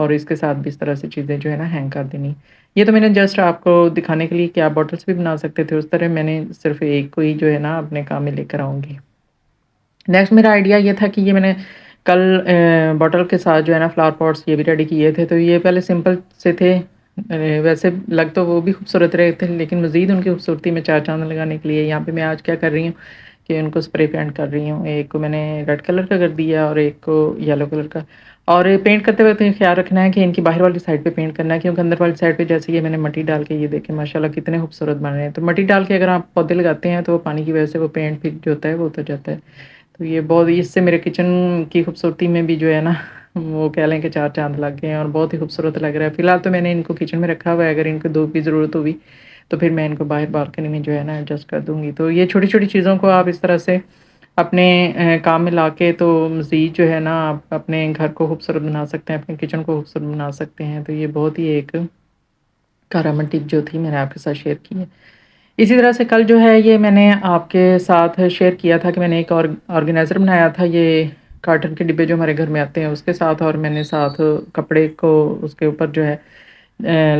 اور اس کے ساتھ بھی اس طرح سے چیزیں جو ہے نا ہینگ کر دینی. یہ تو میں نے جسٹ آپ کو دکھانے کے لیے کہ آپ باٹلس بھی بنا سکتے تھے اس طرح، میں نے صرف ایک کو ہی جو ہے نا اپنے کام میں لے کر آؤں گی. نیکسٹ میرا آئیڈیا یہ تھا کہ یہ میں نے کل باٹل کے ساتھ جو ہے نا فلاور پاٹس یہ بھی ریڈی کیے تھے. تو یہ پہلے سمپل سے تھے، ویسے لگ تو وہ بھی خوبصورت رہے تھے، لیکن مزید ان کی خوبصورتی میں چار چاند لگانے کے لیے یہاں پہ میں آج کیا کر رہی ہوں کہ ان کو اسپرے پینٹ کر رہی ہوں. ایک کو میں نے ریڈ کلر کا کر دیا اور ایک کو یلو کلر کا. اور پینٹ کرتے وقت یہ خیال رکھنا ہے کہ ان کی باہر والی سائڈ پہ پینٹ کرنا ہے، کیونکہ اندر والی سائڈ پہ جیسے یہ میں نے مٹی ڈال کے یہ دیکھیں ماشاءاللہ کتنے خوبصورت بن رہے ہیں. تو مٹی ڈال کے اگر آپ پودے لگاتے ہیں تو وہ پانی کی وجہ سے وہ پینٹ بھی جو ہوتا ہے وہ اتر جاتا ہے. تو یہ بہت، اس سے میرے کچن کی خوبصورتی میں بھی جو ہے نا وہ کہہ لیں کہ چار چاند لگ گئے ہیں اور بہت ہی خوبصورت لگ رہا ہے. فی الحال تو میں نے ان کو کچن میں رکھا ہوا ہے، اگر ان کو دھوپ کی ضرورت ہوگی تو پھر میں ان کو باہر بالکنی میں جو ہے نا ایڈجسٹ کر دوں گی. تو یہ چھوٹی چھوٹی چیزوں کو آپ اس طرح سے اپنے کام میں لا کے تو مزید جو ہے نا آپ اپنے گھر کو خوبصورت بنا سکتے ہیں، اپنے کچن کو خوبصورت بنا سکتے ہیں. تو یہ بہت ہی ایک کارآمد ٹپ جو تھی میں نے آپ کے ساتھ شیئر کی ہے. اسی طرح سے کل جو ہے یہ میں نے آپ کے ساتھ شیئر کیا تھا کہ میں نے ایک اور آرگنائزر بنایا تھا، یہ کارٹن کے ڈبے جو ہمارے گھر میں آتے ہیں اس کے ساتھ، اور میں نے ساتھ کپڑے کو اس کے اوپر جو ہے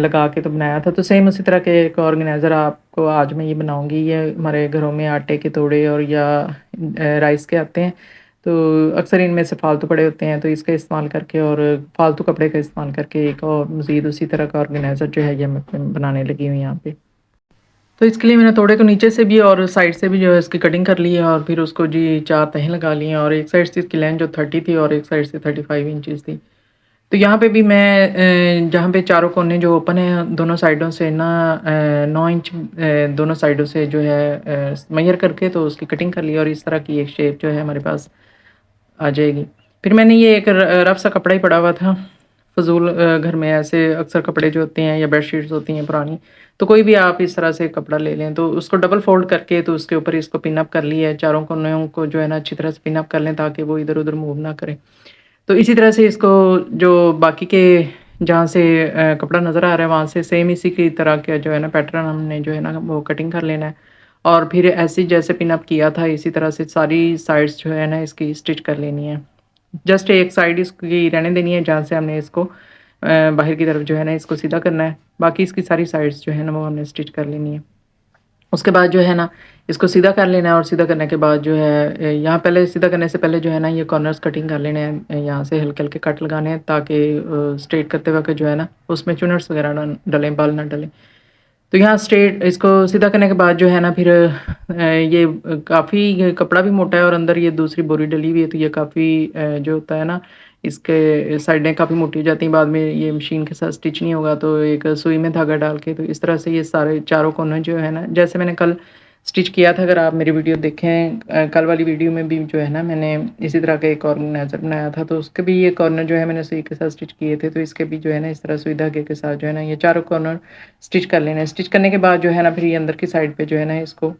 لگا کے تو بنایا تھا. تو سیم اسی طرح کے ایک آرگنائزر آپ کو آج میں یہ بناؤں گی. یہ ہمارے گھروں میں آٹے کے توڑے اور یا رائس کے آتے ہیں، تو اکثر ان میں سے فالتو پڑے ہوتے ہیں، تو اس کا استعمال کر کے اور فالتو کپڑے کا استعمال کر کے ایک اور مزید اسی طرح کا آرگنائزر جو ہے یہ میں بنانے لگی ہوں یہاں پہ. تو اس کے لیے میں نے توڑے کو نیچے سے بھی اور سائڈ سے بھی جو ہے اس کی کٹنگ کر لی ہے، اور پھر اس کو جی 4 تہیں لگا لی ہیں، اور ایک سائڈ سے اس کی لینتھ جو 30 تھی اور ایک سائڈ سے 35 انچز تھی. تو یہاں پہ بھی میں جہاں پہ چاروں کونے جو اوپن ہیں دونوں سائڈوں سے نا 9 انچ دونوں سائڈوں سے جو ہے میئر کر کے تو اس کی کٹنگ کر لی، اور اس طرح کی ایک شیپ جو ہے ہمارے پاس آ جائے گی. پھر میں نے یہ ایک رف سا کپڑا ہی پڑا ہوا تھا فضول، گھر میں ایسے اکثر کپڑے جو ہوتے ہیں یا بیڈ شیٹس ہوتی ہیں پرانی، تو کوئی بھی آپ اس طرح سے کپڑا لے لیں تو اس کو ڈبل فولڈ کر کے تو اس کے اوپر اس کو پن اپ کر لیا ہے. چاروں کونوں کو جو ہے نا اچھی طرح سے پن اپ کر لیں تاکہ وہ ادھر ادھر موو نہ کریں. تو اسی طرح سے اس کو جو باقی کے جہاں سے کپڑا نظر آ رہا ہے وہاں سے سیم اسی کی طرح کا جو ہے نا پیٹرن ہم نے جو ہے نا وہ کٹنگ کر لینا ہے، اور پھر ایسے جیسے پن اپ کیا تھا اسی طرح سے ساری سائڈس جو ہے نا اس کی اسٹچ کر لینی ہے. جسٹ ایک سائڈ اس کی رہنے دینی ہے جہاں سے ہم نے اس کو باہر کی طرف جو ہے نا اس کو سیدھا کرنا ہے، باقی اس کی ساری سائڈس جو ہے نا وہ ہم نے اسٹچ کر لینی ہے. اس کے بعد جو ہے نا اس کو سیدھا کر لینا ہے، اور سیدھا کرنے کے بعد جو ہے یہاں پہلے سیدھا کرنے سے پہلے جو ہے نا یہ کارنرز کٹنگ کر لینے ہیں، یہاں سے ہلکے ہلکے کٹ لگانے ہیں تاکہ اسٹریٹ کرتے وقت جو ہے نا اس میں چونرس وغیرہ نہ ڈلیں، بال نہ ڈلیں. تو یہاں اسٹریٹ اس کو سیدھا کرنے کے بعد جو ہے نا پھر یہ کافی کپڑا بھی موٹا ہے اور اندر یہ دوسری بوری ڈلی ہوئی ہے، تو یہ کافی جو ہوتا ہے نا اس کے سائڈیں کافی موٹی ہو جاتی ہیں، بعد میں یہ مشین کے ساتھ اسٹچ نہیں ہوگا. تو ایک سوئی میں دھاگا ڈال کے تو اس طرح سے یہ سارے چاروں کونے جو ہے نا جیسے میں نے کل اسٹچ کیا تھا، اگر آپ میری ویڈیو دیکھیں کل والی ویڈیو میں بھی جو ہے نا میں نے اسی طرح کا ایک آرگنائزر بنایا تھا، تو اس کے بھی یہ کارنر جو ہے میں نے سوئی کے ساتھ اسٹچ کیے تھے. تو اس کے بھی جو ہے نا اس طرح سوئی دھاگے کے ساتھ جو ہے نا یہ چاروں کارنر اسٹچ کر لینا ہے. اسٹچ کرنے کے بعد جو ہے نا پھر یہ اندر کی سائڈ پہ جو ہے نا اس کو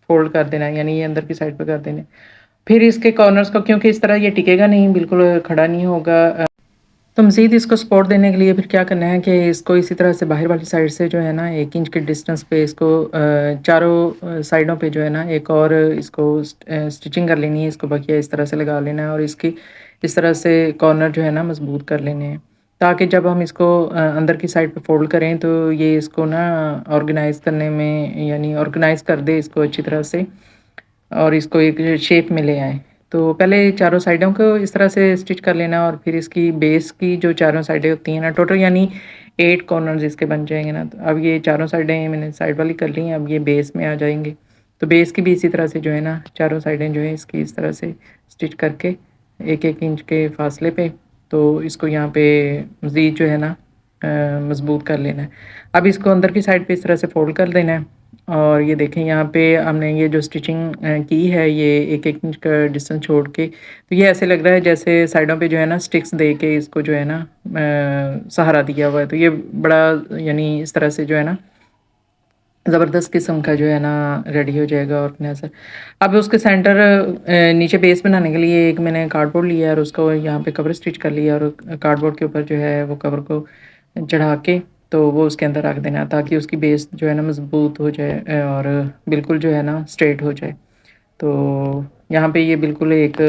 فولڈ کر دینا ہے، یعنی یہ اندر کی سائڈ پہ کر دینا ہے. پھر اس کے کارنرز کو کیونکہ اس طرح یہ ٹکے گا نہیں، بالکل کھڑا نہیں ہوگا، تو مزید اس کو سپورٹ دینے کے لیے پھر کیا کرنا ہے کہ اس کو اسی طرح سے باہر والی سائڈ سے جو ہے نا 1 انچ کے ڈسٹینس پہ اس کو چاروں سائڈوں پہ جو ہے نا ایک اور اس کو اسٹچنگ کر لینی ہے. اس کو بقیہ اس طرح سے لگا لینا ہے اور اس کی اس طرح سے کارنر جو ہے نا مضبوط کر لینے ہیں تاکہ جب ہم اس کو اندر کی سائڈ پہ فولڈ کریں تو یہ اس کو نا آرگنائز کرنے میں یعنی آرگنائز کر دے اس کو اچھی طرح سے اور اس کو ایک شیپ میں لے آئیں. تو پہلے چاروں سائڈوں کو اس طرح سے اسٹچ کر لینا، اور پھر اس کی بیس کی جو چاروں سائڈیں ہوتی ہیں نا ٹوٹل یعنی 8 کارنرز اس کے بن جائیں گے نا. تو اب یہ چاروں سائڈیں میں نے سائڈ والی کر لی ہیں، اب یہ بیس میں آ جائیں گے. تو بیس کی بھی اسی طرح سے جو ہے نا چاروں سائڈیں جو ہے اس کی اس طرح سے اسٹچ کر کے 1 انچ کے فاصلے پہ تو اس کو یہاں پہ مزید جو ہے نا مضبوط کر لینا ہے. اب اس کو اندر کی سائڈ پہ اس طرح سے فولڈ کر دینا ہے، اور یہ دیکھیں یہاں پہ ہم نے یہ جو اسٹچنگ کی ہے یہ 1 انچ کا ڈسٹینس چھوڑ کے، تو یہ ایسے لگ رہا ہے جیسے سائڈوں پہ جو ہے نا سٹکس دے کے اس کو جو ہے نا سہارا دیا ہوا ہے. تو یہ بڑا یعنی اس طرح سے جو ہے نا زبردست قسم کا جو ہے نا ریڈی ہو جائے گا آرگنائزر. اب اس کے سینٹر نیچے بیس بنانے کے لیے ایک میں نے کارڈ بورڈ لیا ہے اور اس کو یہاں پہ کور اسٹچ کر لیا، اور کارڈ بورڈ کے اوپر جو ہے وہ کور کو چڑھا کے تو وہ اس کے اندر رکھ دینا تاکہ اس کی بیس جو ہے نا مضبوط ہو جائے اور بالکل جو ہے نا اسٹریٹ ہو جائے. تو یہاں پہ یہ بالکل ایک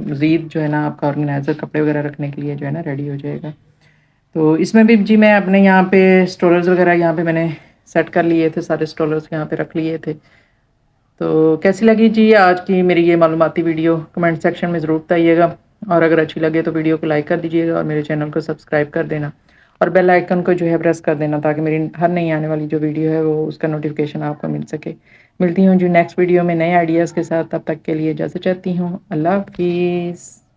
مزید جو ہے نا آپ کا آرگنائزر کپڑے وغیرہ رکھنے کے لیے جو ہے نا ریڈی ہو جائے گا. تو اس میں بھی جی میں اپنے یہاں پہ اسٹوررز وغیرہ یہاں پہ میں نے سیٹ کر لیے تھے، سارے اسٹوررز یہاں پہ رکھ لیے تھے۔ تو کیسی لگی جی آج کی میری یہ معلوماتی ویڈیو کمنٹ سیکشن میں ضرور بتائیے گا، اور اگر اچھی لگے تو ویڈیو کو لائک کر دیجیے گا اور میرے چینل کو سبسکرائب کر دینا، اور بیل آئیکن کو جو ہے پریس کر دینا تاکہ میری ہر نئی آنے والی جو ویڈیو ہے وہ اس کا نوٹیفیکیشن آپ کو مل سکے۔ ملتی ہوں جو نیکسٹ ویڈیو میں نئے آئیڈیاز کے ساتھ، تب تک کے لیے اجازت چاہتی ہوں۔ اللہ حافظ۔